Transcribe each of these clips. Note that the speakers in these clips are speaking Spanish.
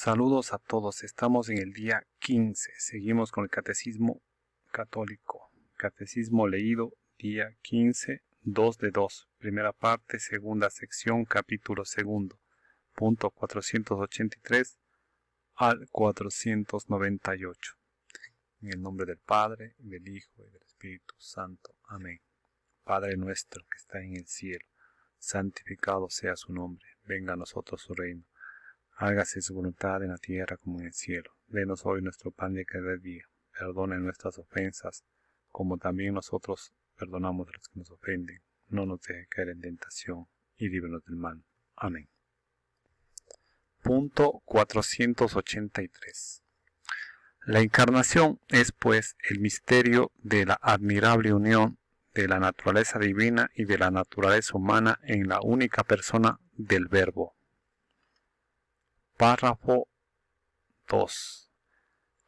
Saludos a todos, estamos en el día 15, seguimos con el Catecismo Católico. Catecismo leído, día 15, 2 de 2, primera parte, segunda sección, capítulo segundo, punto 483 al 498. En el nombre del Padre, y del Hijo, y del Espíritu Santo. Amén. Padre nuestro que está en el cielo, santificado sea su nombre, venga a nosotros su reino. Hágase su voluntad en la tierra como en el cielo. Denos hoy nuestro pan de cada día. Perdona nuestras ofensas, como también nosotros perdonamos a los que nos ofenden. No nos deje caer en tentación, y líbranos del mal. Amén. Punto 483. La encarnación es, pues, el misterio de la admirable unión de la naturaleza divina y de la naturaleza humana en la única persona del Verbo. Párrafo 2.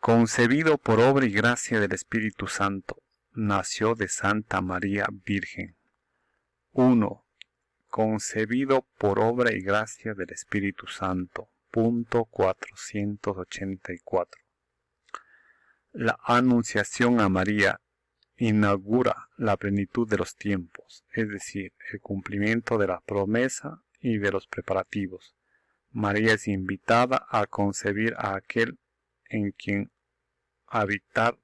Concebido por obra y gracia del Espíritu Santo, nació de Santa María Virgen. 1. Concebido por obra y gracia del Espíritu Santo. Punto 484. La anunciación a María inaugura la plenitud de los tiempos, es decir, el cumplimiento de la promesa y de los preparativos. María es invitada a concebir a aquel en quien habitará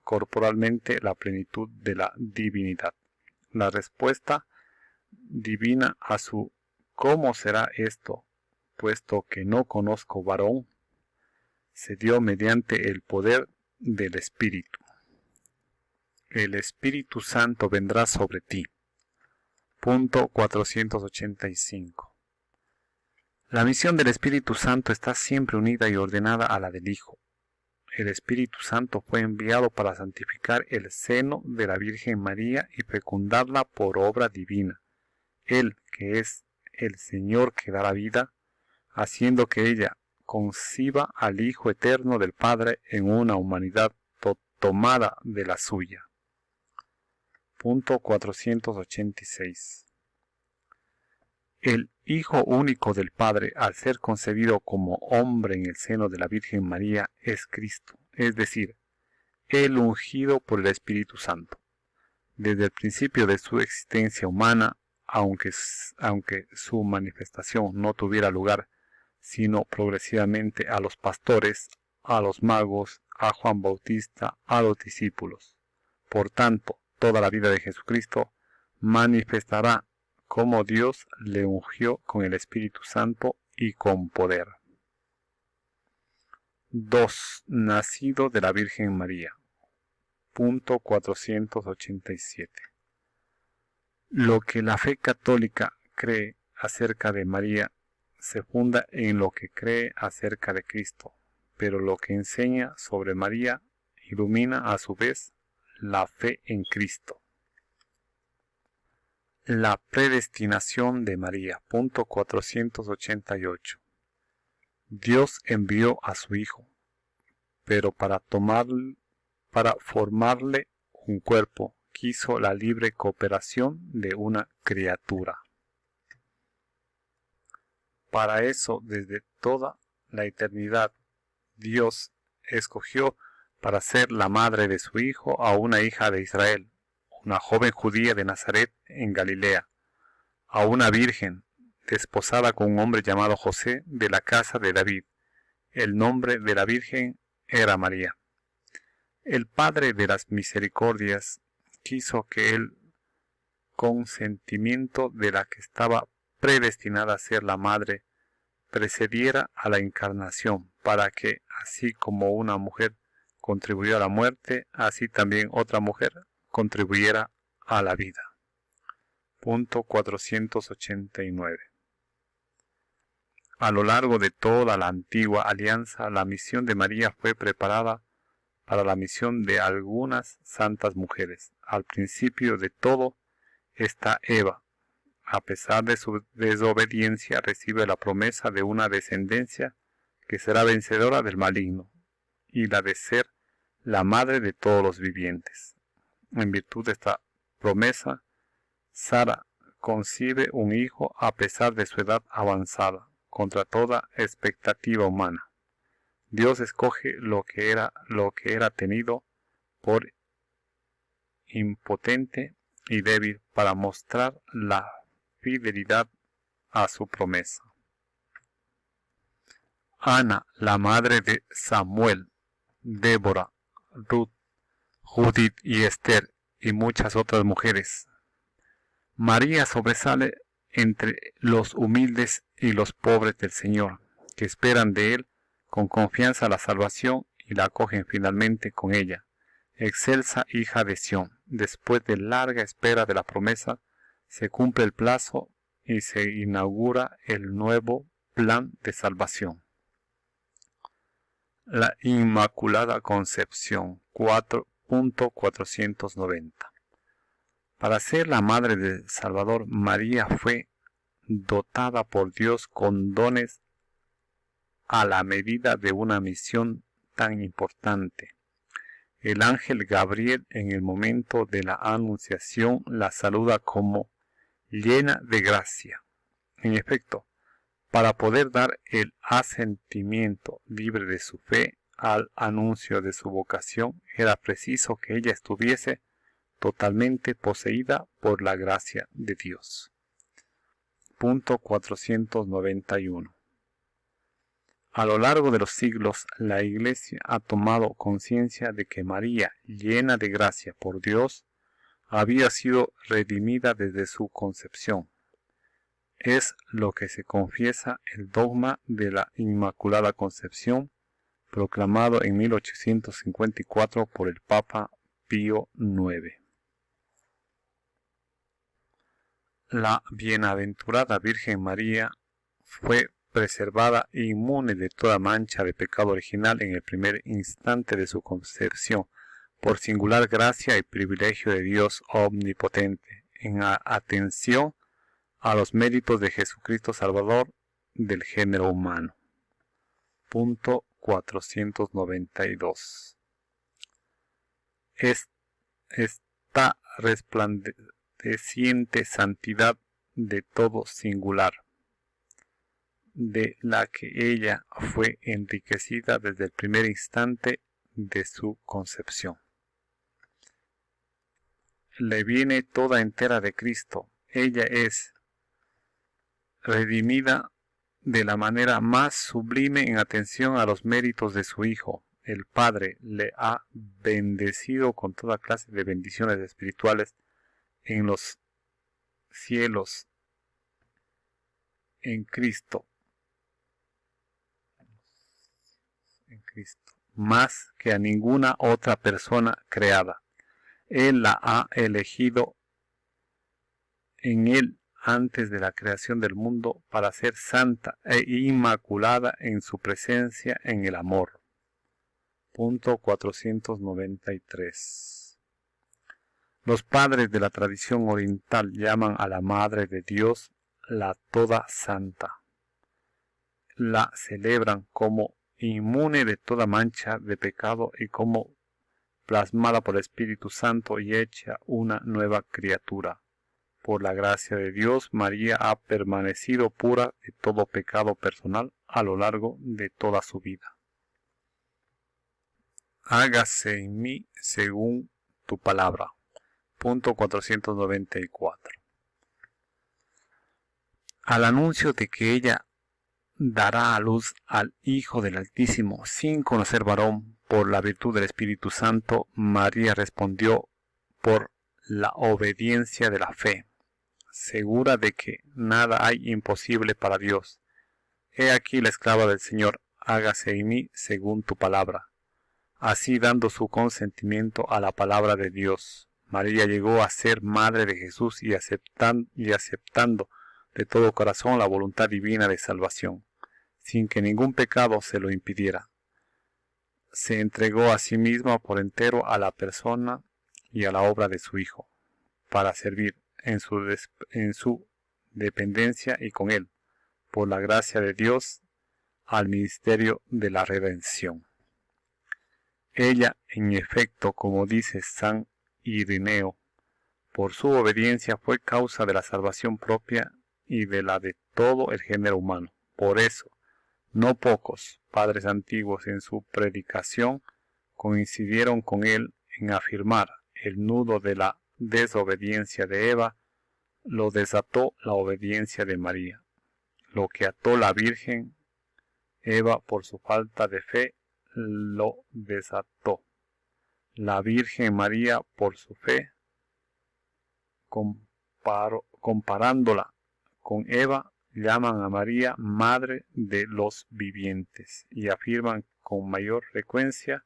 corporalmente la plenitud de la divinidad. La respuesta divina a su ¿cómo será esto, puesto que no conozco varón?, se dio mediante el poder del Espíritu. El Espíritu Santo vendrá sobre ti. Punto 485. La misión del Espíritu Santo está siempre unida y ordenada a la del Hijo. El Espíritu Santo fue enviado para santificar el seno de la Virgen María y fecundarla por obra divina. Él, que es el Señor que da la vida, haciendo que ella conciba al Hijo eterno del Padre en una humanidad tomada de la suya. Punto 486. El Hijo único del Padre, al ser concebido como hombre en el seno de la Virgen María, es Cristo, es decir, el ungido por el Espíritu Santo. Desde el principio de su existencia humana, aunque su manifestación no tuviera lugar, sino progresivamente a los pastores, a los magos, a Juan Bautista, a los discípulos. Por tanto, toda la vida de Jesucristo manifestará cómo Dios le ungió con el Espíritu Santo y con poder. 2. Nacido de la Virgen María. Punto 487. Lo que la fe católica cree acerca de María se funda en lo que cree acerca de Cristo, pero lo que enseña sobre María ilumina a su vez la fe en Cristo. La predestinación de María. Punto 488. Dios envió a su Hijo, pero para formarle un cuerpo, quiso la libre cooperación de una criatura. Para eso, desde toda la eternidad, Dios escogió para ser la madre de su Hijo a una hija de Israel, una joven judía de Nazaret en Galilea, a una virgen desposada con un hombre llamado José de la casa de David. El nombre de la virgen era María. El Padre de las Misericordias quiso que el consentimiento de la que estaba predestinada a ser la madre precediera a la encarnación, para que, así como una mujer contribuyó a la muerte, así también otra mujer contribuyera a la vida. Punto 489. A lo largo de toda la antigua alianza, la misión de María fue preparada para la misión de algunas santas mujeres. Al principio de todo está Eva. A pesar de su desobediencia, recibe la promesa de una descendencia que será vencedora del maligno, y la de ser la madre de todos los vivientes. En virtud de esta promesa, Sara concibe un hijo a pesar de su edad avanzada, contra toda expectativa humana. Dios escoge lo que era tenido por impotente y débil para mostrar la fidelidad a su promesa. Ana, la madre de Samuel, Débora, Ruth, Judith y Esther y muchas otras mujeres. María sobresale entre los humildes y los pobres del Señor, que esperan de Él con confianza la salvación y la acogen finalmente con ella. Excelsa hija de Sión, después de larga espera de la promesa, se cumple el plazo y se inaugura el nuevo plan de salvación. La Inmaculada Concepción, 4.490. Para ser la madre del Salvador, María fue dotada por Dios con dones a la medida de una misión tan importante. El ángel Gabriel, en el momento de la anunciación, la saluda como llena de gracia. En efecto, para poder dar el asentimiento libre de su fe al anuncio de su vocación, era preciso que ella estuviese totalmente poseída por la gracia de Dios. Punto 491. A lo largo de los siglos, la Iglesia ha tomado conciencia de que María, llena de gracia por Dios, había sido redimida desde su concepción. Es lo que se confiesa el dogma de la Inmaculada Concepción, proclamado en 1854 por el Papa Pío IX. La bienaventurada Virgen María fue preservada e inmune de toda mancha de pecado original en el primer instante de su concepción, por singular gracia y privilegio de Dios omnipotente, en atención a los méritos de Jesucristo Salvador del género humano. Punto 492. Esta resplandeciente santidad de todo singular, de la que ella fue enriquecida desde el primer instante de su concepción. Le viene toda entera de Cristo. Ella es redimida de la manera más sublime en atención a los méritos de su Hijo. El Padre le ha bendecido con toda clase de bendiciones espirituales en los cielos en Cristo, más que a ninguna otra persona creada. Él la ha elegido en Él antes de la creación del mundo para ser santa e inmaculada en su presencia en el amor. Punto 493. Los padres de la tradición oriental llaman a la Madre de Dios la Toda Santa. La celebran como inmune de toda mancha de pecado y como plasmada por el Espíritu Santo y hecha una nueva criatura. Por la gracia de Dios, María ha permanecido pura de todo pecado personal a lo largo de toda su vida. Hágase en mí según tu palabra. Punto 494. Al anuncio de que ella dará a luz al Hijo del Altísimo sin conocer varón por la virtud del Espíritu Santo, María respondió por la obediencia de la fe, segura de que nada hay imposible para Dios. He aquí la esclava del Señor, hágase en mí según tu palabra. Así, dando su consentimiento a la palabra de Dios, María llegó a ser madre de Jesús y aceptando de todo corazón la voluntad divina de salvación, sin que ningún pecado se lo impidiera. Se entregó a sí misma por entero a la persona y a la obra de su Hijo, para servir en su dependencia y con Él, por la gracia de Dios, al ministerio de la redención. Ella, en efecto, como dice San Irineo, por su obediencia fue causa de la salvación propia y de la de todo el género humano. Por eso, no pocos padres antiguos en su predicación coincidieron con él en afirmar: el nudo de la desobediencia de Eva lo desató la obediencia de María. Lo que ató la Virgen Eva por su falta de fe lo desató la Virgen María por su fe. Comparándola con Eva, llaman a María Madre de los Vivientes y afirman con mayor frecuencia: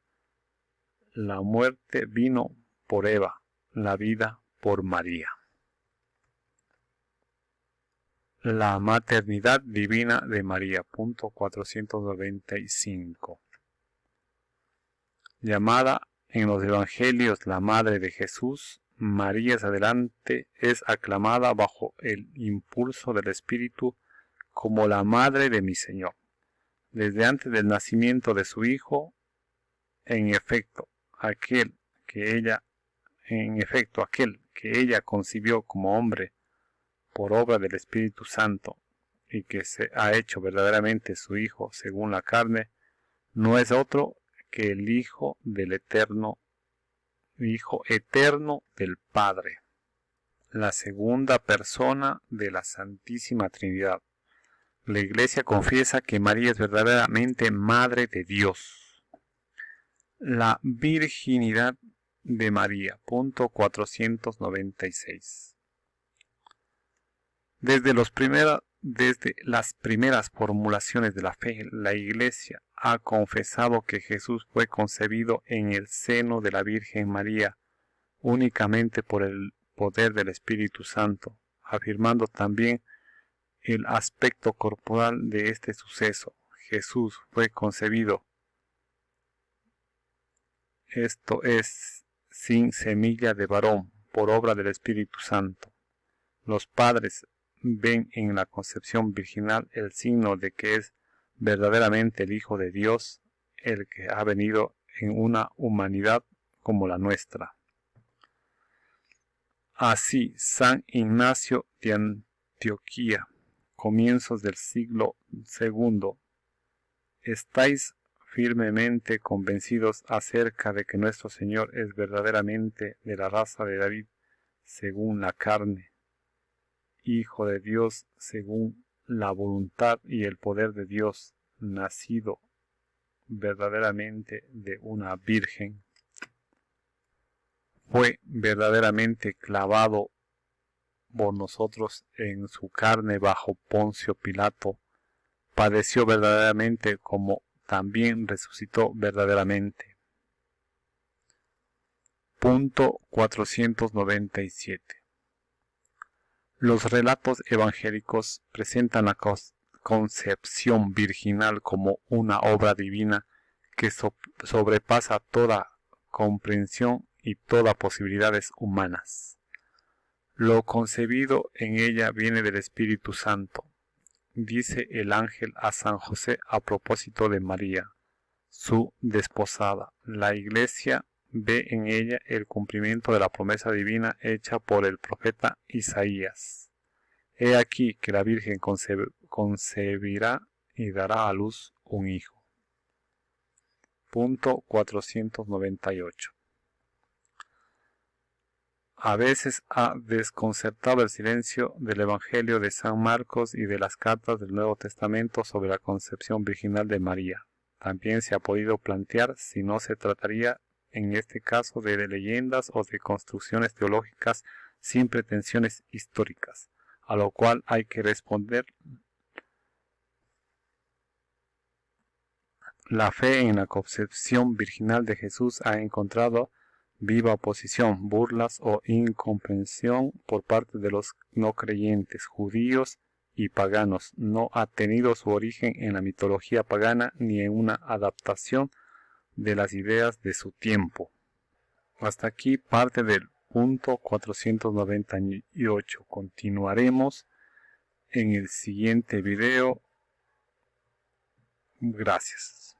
la muerte vino por Eva, la vida por María. La maternidad divina de María, punto 495. Llamada en los evangelios la Madre de Jesús, María es aclamada bajo el impulso del Espíritu como la Madre de mi Señor. Desde antes del nacimiento de su Hijo, en efecto, aquel que ella concibió como hombre por obra del Espíritu Santo y que se ha hecho verdaderamente su Hijo según la carne, no es otro que el Hijo eterno del Padre, la segunda persona de la Santísima Trinidad. La Iglesia confiesa que María es verdaderamente Madre de Dios. La virginidad de María, punto 496. Desde las primeras formulaciones de la fe, la Iglesia ha confesado que Jesús fue concebido en el seno de la Virgen María únicamente por el poder del Espíritu Santo, afirmando también el aspecto corporal de este suceso. Jesús fue concebido, esto es, sin semilla de varón, por obra del Espíritu Santo. Los padres ven en la concepción virginal el signo de que es verdaderamente el Hijo de Dios, el que ha venido en una humanidad como la nuestra. Así, San Ignacio de Antioquía, comienzos del siglo II, estáis firmemente convencidos acerca de que nuestro Señor es verdaderamente de la raza de David según la carne, Hijo de Dios según la voluntad y el poder de Dios, nacido verdaderamente de una virgen. Fue verdaderamente clavado por nosotros en su carne bajo Poncio Pilato, padeció verdaderamente como también resucitó verdaderamente. Punto 497. Los relatos evangélicos presentan la concepción virginal como una obra divina que sobrepasa toda comprensión y todas posibilidades humanas. Lo concebido en ella viene del Espíritu Santo, dice el ángel a San José a propósito de María, su desposada. La Iglesia ve en ella el cumplimiento de la promesa divina hecha por el profeta Isaías. He aquí que la Virgen concebirá y dará a luz un hijo. Punto 498. A veces ha desconcertado el silencio del Evangelio de San Marcos y de las cartas del Nuevo Testamento sobre la concepción virginal de María. También se ha podido plantear si no se trataría en este caso de leyendas o de construcciones teológicas sin pretensiones históricas, a lo cual hay que responder: la fe en la concepción virginal de Jesús ha encontrado viva oposición, burlas o incomprensión por parte de los no creyentes, judíos y paganos. No ha tenido su origen en la mitología pagana ni en una adaptación de las ideas de su tiempo. Hasta aquí parte del punto 498. Continuaremos en el siguiente video. Gracias.